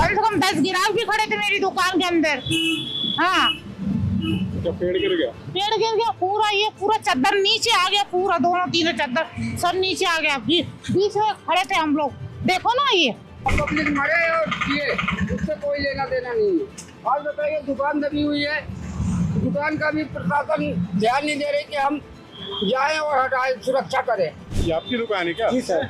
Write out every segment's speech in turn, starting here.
कम से कम 10 गिराव भी खड़े थे मेरी दुकान के अंदर। हाँ, क्या पेड़ गिर गया? पेड़ गिर गया पूरा, ये पूरा चादर नीचे आ गया, पूरा दोनों तीनों चादर सब नीचे आ गया। बीच में खड़े थे हम लोग, देखो ना ये पब्लिक मरे और ये उससे कोई लेना देना नहीं है। और बताइए, दुकान दबी हुई है, दुकान का भी प्रशासन ध्यान नहीं दे रही कि हम जाएं और हटाएं, सुरक्षा करें। ये आपकी दुकान है क्या? जी सर।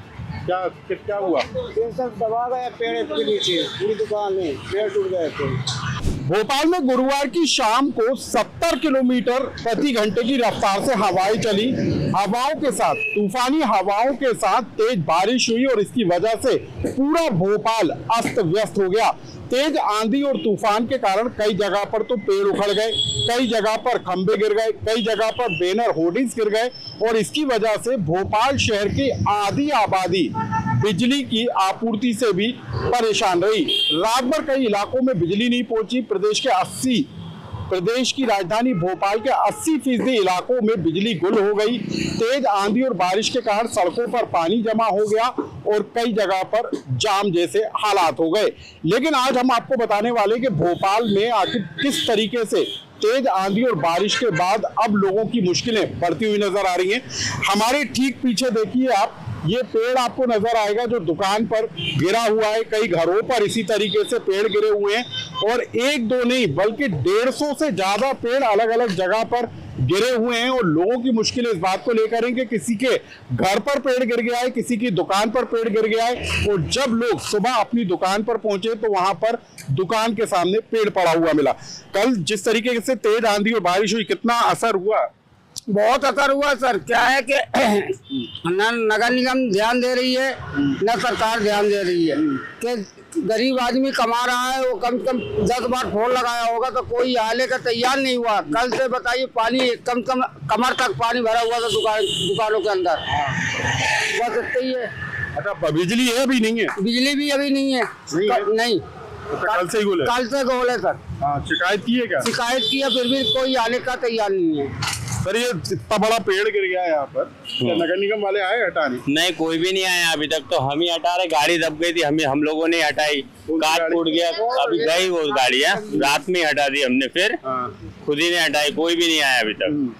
क्या हुआ? ये सब दबा गया पेड़ के नीचे, पूरी दुकान में पेड़ टूट गए थे। भोपाल में गुरुवार की शाम को 70 किलोमीटर प्रति घंटे की रफ्तार से हवाएं चली। हवाओं के साथ, तूफानी हवाओं के साथ तेज बारिश हुई और इसकी वजह से पूरा भोपाल अस्त व्यस्त हो गया। तेज आंधी और तूफान के कारण कई जगह पर तो पेड़ उखड़ गए, कई जगह पर खंभे गिर गए, कई जगह पर बैनर होर्डिंग्स गिर गए और इसकी वजह से भोपाल शहर की आधी आबादी बिजली की आपूर्ति से भी परेशान रही। रात भर कई इलाकों में बिजली नहीं पहुंची। प्रदेश की राजधानी भोपाल के 80% इलाकों में बिजली गुल हो गई। तेज आंधी और बारिश के कारण सड़कों पर पानी जमा हो गया और कई जगह पर जाम जैसे हालात हो गए। लेकिन आज हम आपको बताने वाले कि भोपाल में आखिर किस तरीके से तेज आंधी और बारिश के बाद अब लोगों की मुश्किलें बढ़ती हुई नजर आ रही हैं। हमारे ठीक पीछे देखिए आप, ये पेड़ आपको नजर आएगा जो दुकान पर गिरा हुआ है। कई घरों पर इसी तरीके से पेड़ गिरे हुए हैं और एक दो नहीं बल्कि 150 से ज्यादा पेड़ अलग अलग जगह पर गिरे हुए हैं और लोगों की मुश्किल इस बात को लेकर है कि किसी के घर पर पेड़ गिर गया है, किसी की दुकान पर पेड़ गिर गया है और जब लोग सुबह अपनी दुकान पर पहुंचे तो वहां पर दुकान के सामने पेड़ पड़ा हुआ मिला। कल जिस तरीके से तेज आंधी और बारिश हुई, कितना असर हुआ? बहुत असर हुआ सर। क्या है कि न नगर निगम ध्यान दे रही है, न सरकार ध्यान दे रही है कि गरीब आदमी कमा रहा है, वो कम से कम 10 बार फोन लगाया होगा तो कोई आने का तैयार नहीं हुआ। कल से बताइए, पानी कम से कम कमर तक पानी भरा हुआ था दुकानों के अंदर। बस इतना ही है। अच्छा, बिजली है अभी नहीं है? बिजली भी अभी नहीं है। नहीं, कल से ही गोल है? कल से गोल है सर। शिकायत की है क्या? शिकायत की है, फिर भी कोई आने का तैयार नहीं है। सर, ये इतना बड़ा पेड़ गिर गया है यहाँ पर, क्या नगर निगम वाले आए हटाने? नहीं, कोई भी नहीं आया अभी तक। तो हम ही हटा रहे, गाड़ी दब गई थी, हम लोगों ने हटाई, काट टूट गया, अभी गई वो गाड़ी है, रात में हटा दी हमने, फिर खुद ही ने हटाई, कोई भी नहीं आया अभी तक।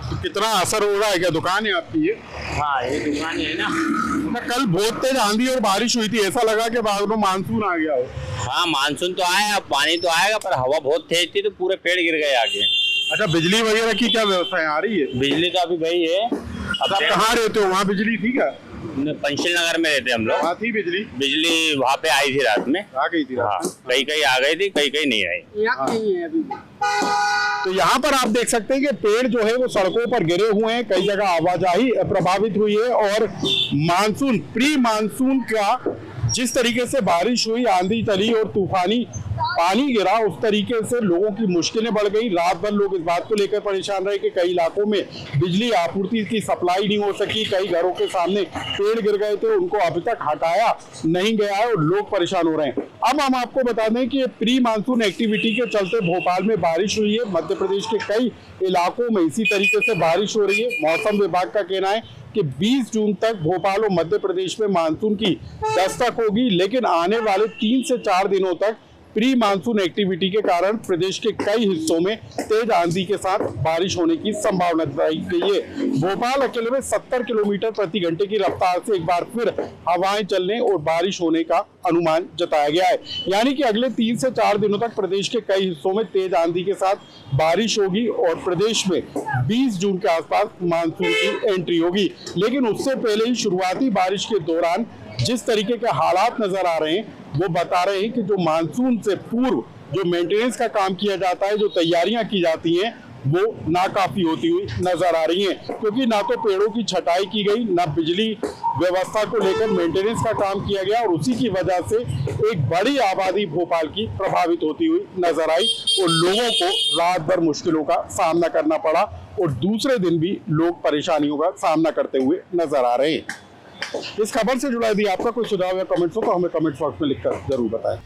तो कितना असर हो रहा है? क्या दुकान है आपकी ये? हाँ, ये दुकान है ना। कल बहुत तेज आंधी और बारिश हुई थी, ऐसा लगा कि बाद में मानसून आ गया हो। हाँ, मानसून तो आया, पानी तो आएगा, पर हवा बहुत तेज थी तो पूरे पेड़ गिर गए आगे। अच्छा, बिजली वगैरह की क्या व्यवस्था है? आ रही है बिजली तो अभी गई है। अब आप कहाँ रहते हो? वहाँ बिजली थी क्या? पंचशील नगर में रहते हम लोग। वहाँ थी बिजली? बिजली वहाँ पे आई थी रात में, आ गई थी? हाँ, कहीं कहीं आ गई थी, कहीं कहीं नहीं आई। यहाँ नहीं है अभी। तो यहाँ पर आप देख सकते हैं कि पेड़ जो है वो सड़कों पर गिरे हुए हैं, कई जगह आवाजाही प्रभावित हुई है और मानसून, प्री मानसून का जिस तरीके से बारिश हुई, आंधी चली और तूफानी पानी गिरा, उस तरीके से लोगों की मुश्किलें बढ़ गई। रात भर लोग इस बात को लेकर परेशान रहे कि कई इलाकों में बिजली आपूर्ति की सप्लाई नहीं हो सकी, कई घरों के सामने पेड़ गिर गए थे, उनको अभी तक हटाया नहीं गया है और लोग परेशान हो रहे हैं। अब हम आपको बता दें कि प्री मानसून एक्टिविटी के चलते भोपाल में बारिश हुई है। मध्य प्रदेश के कई इलाकों में इसी तरीके से बारिश हो रही है। मौसम विभाग का कहना है कि 20 जून तक भोपाल और मध्य प्रदेश में मानसून की दस्तक होगी, लेकिन आने वाले 3 से 4 दिनों तक प्री मानसून एक्टिविटी के कारण प्रदेश के कई हिस्सों में तेज आंधी के साथ बारिश होने की संभावना जताई गई है। भोपाल अकेले में 70 किलोमीटर प्रति घंटे की रफ्तार से एक बार फिर हवाएं चलने और बारिश होने का अनुमान जताया गया है। यानी कि अगले 3 से 4 दिनों तक प्रदेश के कई हिस्सों में तेज आंधी के साथ बारिश होगी और प्रदेश में 20 जून के आसपास मानसून की एंट्री होगी। लेकिन उससे पहले ही शुरुआती बारिश के दौरान जिस तरीके के हालात नजर आ रहे हैं वो बता रहे हैं कि जो मानसून से पूर्व जो मेंटेनेंस का काम किया जाता है, जो तैयारियां की जाती हैं, वो नाकाफी होती हुई नजर आ रही हैं, क्योंकि ना तो पेड़ों की छटाई की गई, ना बिजली व्यवस्था को लेकर मेंटेनेंस का काम किया गया और उसी की वजह से एक बड़ी आबादी भोपाल की प्रभावित होती हुई नजर आई और लोगों को रात भर मुश्किलों का सामना करना पड़ा और दूसरे दिन भी लोग परेशानियों का सामना करते हुए नजर आ रहे हैं। इस खबर से जुड़ा यदि आपका कोई सुझाव या कमेंट्स हो तो हमें कमेंट बॉक्स में लिखकर जरूर बताएं।